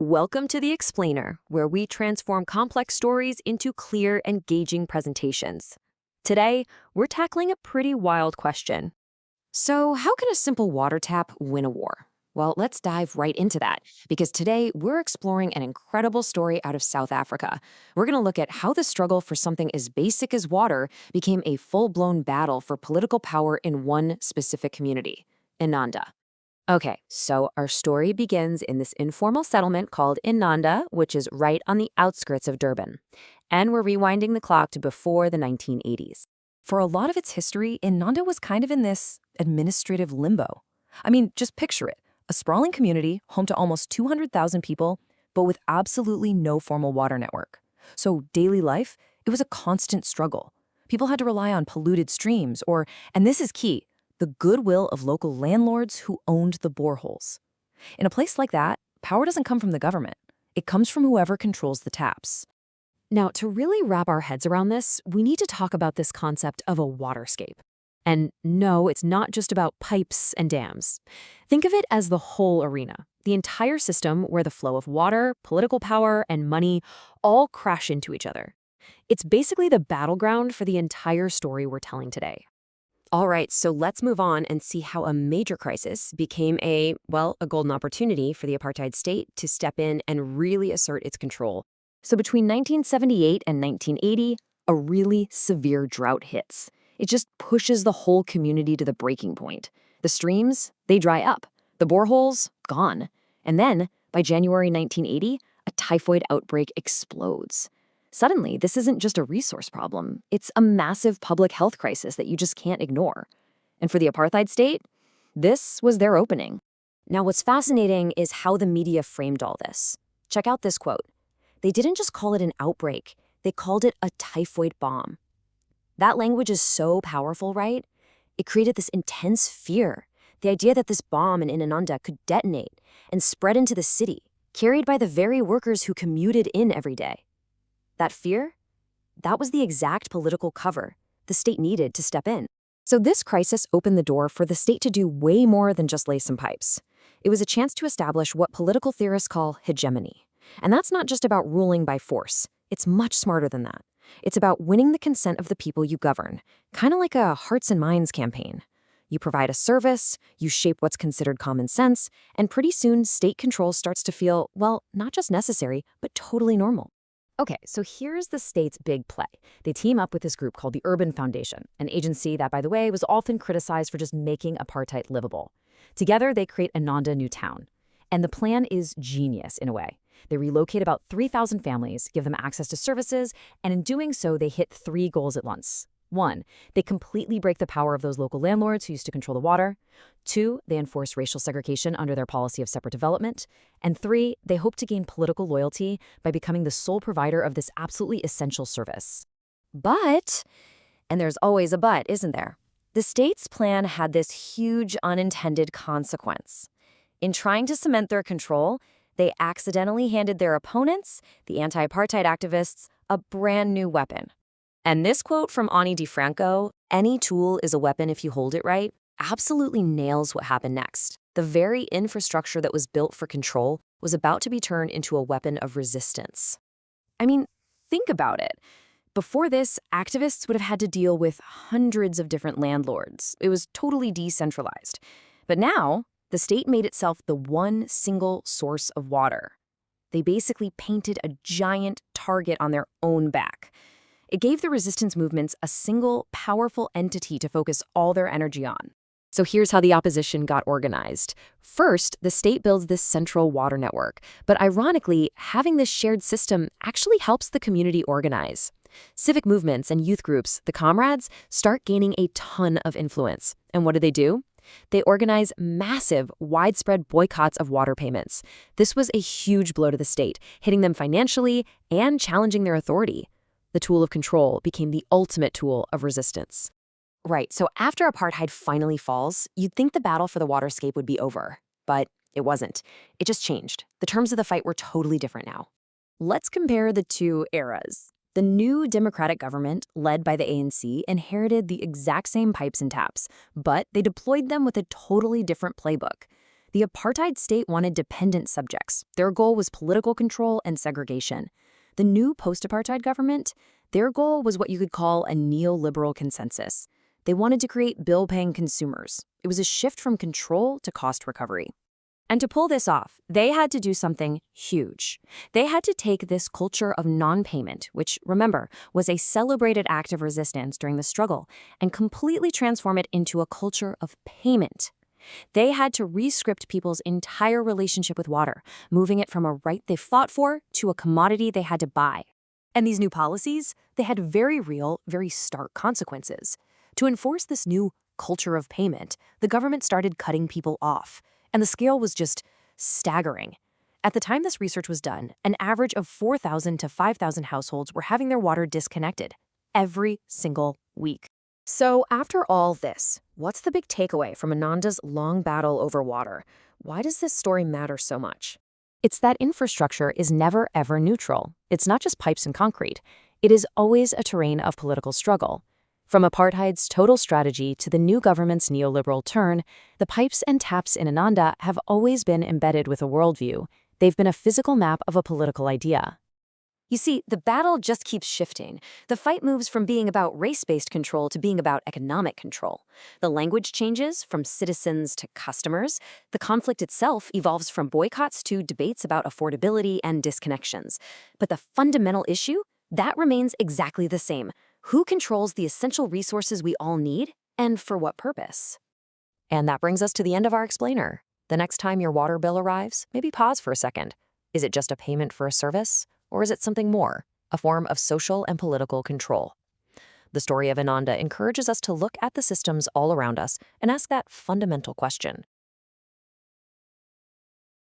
Welcome to The Explainer, where we transform complex stories into clear, engaging presentations. Today, we're tackling a pretty wild question. So, how can a simple water tap win a war? Well, let's dive right into that, because today we're exploring an incredible story out of South Africa. We're going to look at how the struggle for something as basic as water became a full-blown battle for political power in one specific community, Inanda. Okay, so our story begins in this informal settlement called Inanda, which is right on the outskirts of Durban. And we're rewinding the clock to before the 1980s. For a lot of its history, Inanda was kind of in this administrative limbo. I mean, just picture it. A sprawling community, home to almost 200,000 people, but with absolutely no formal water network. So daily life, it was a constant struggle. People had to rely on polluted streams or, and this is key, the goodwill of local landlords who owned the boreholes. In a place like that, power doesn't come from the government. It comes from whoever controls the taps. Now, to really wrap our heads around this, we need to talk about this concept of a waterscape. And no, it's not just about pipes and dams. Think of it as the whole arena, the entire system where the flow of water, political power, and money all crash into each other. It's basically the battleground for the entire story we're telling today. All right, so let's move on and see how a major crisis became a golden opportunity for the apartheid state to step in and really assert its control. So between 1978 and 1980, a really severe drought hits. It just pushes the whole community to the breaking point. The streams, they dry up. The boreholes, gone. And then, by January 1980, a typhoid outbreak explodes. Suddenly, this isn't just a resource problem. It's a massive public health crisis that you just can't ignore. And for the apartheid state, this was their opening. Now, what's fascinating is how the media framed all this. Check out this quote. They didn't just call it an outbreak. They called it a typhoid bomb. That language is so powerful, right? It created this intense fear. The idea that this bomb in Inanda could detonate and spread into the city, carried by the very workers who commuted in every day. That fear? That was the exact political cover the state needed to step in. So this crisis opened the door for the state to do way more than just lay some pipes. It was a chance to establish what political theorists call hegemony. And that's not just about ruling by force. It's much smarter than that. It's about winning the consent of the people you govern, kind of like a hearts and minds campaign. You provide a service, you shape what's considered common sense, and pretty soon state control starts to feel, not just necessary, but totally normal. Okay, so here's the state's big play. They team up with this group called the Urban Foundation, an agency that, by the way, was often criticized for just making apartheid livable. Together, they create Inanda New Town. And the plan is genius in a way. They relocate about 3,000 families, give them access to services, and in doing so, they hit 3 goals at once. 1, they completely break the power of those local landlords who used to control the water. 2, they enforce racial segregation under their policy of separate development. And 3, they hope to gain political loyalty by becoming the sole provider of this absolutely essential service. But, and there's always a but, isn't there? The state's plan had this huge unintended consequence. In trying to cement their control, they accidentally handed their opponents, the anti-apartheid activists, a brand new weapon. And this quote from Ani DiFranco, "Any tool is a weapon if you hold it right," absolutely nails what happened next. The very infrastructure that was built for control was about to be turned into a weapon of resistance. I mean, think about it. Before this, activists would have had to deal with hundreds of different landlords. It was totally decentralized. But now, the state made itself the one single source of water. They basically painted a giant target on their own back. It gave the resistance movements a single, powerful entity to focus all their energy on. So here's how the opposition got organized. First, the state builds this central water network. But ironically, having this shared system actually helps the community organize. Civic movements and youth groups, the comrades, start gaining a ton of influence. And what do? They organize massive, widespread boycotts of water payments. This was a huge blow to the state, hitting them financially and challenging their authority. The tool of control became the ultimate tool of resistance. Right, so after apartheid finally falls, you'd think the battle for the waterscape would be over. But it wasn't. It just changed. The terms of the fight were totally different now. Let's compare the two eras. The new democratic government, led by the ANC, inherited the exact same pipes and taps, but they deployed them with a totally different playbook. The apartheid state wanted dependent subjects. Their goal was political control and segregation. The new post-apartheid government, their goal was what you could call a neoliberal consensus. They wanted to create bill-paying consumers. It was a shift from control to cost recovery. And to pull this off, they had to do something huge. They had to take this culture of non-payment, which, remember, was a celebrated act of resistance during the struggle, and completely transform it into a culture of payment. They had to re-script people's entire relationship with water, moving it from a right they fought for to a commodity they had to buy. And these new policies, they had very real, very stark consequences. To enforce this new culture of payment, the government started cutting people off. And the scale was just staggering. At the time this research was done, an average of 4,000 to 5,000 households were having their water disconnected every single week. So after all this, what's the big takeaway from Ananda's long battle over water? Why does this story matter so much? It's that infrastructure is never ever neutral. It's not just pipes and concrete. It is always a terrain of political struggle. From apartheid's total strategy to the new government's neoliberal turn, the pipes and taps in Ananda have always been embedded with a worldview. They've been a physical map of a political idea. You see, the battle just keeps shifting. The fight moves from being about race-based control to being about economic control. The language changes from citizens to customers. The conflict itself evolves from boycotts to debates about affordability and disconnections. But the fundamental issue, that remains exactly the same. Who controls the essential resources we all need, and for what purpose? And that brings us to the end of our explainer. The next time your water bill arrives, maybe pause for a second. Is it just a payment for a service? Or is it something more, a form of social and political control? The story of Ananda encourages us to look at the systems all around us and ask that fundamental question.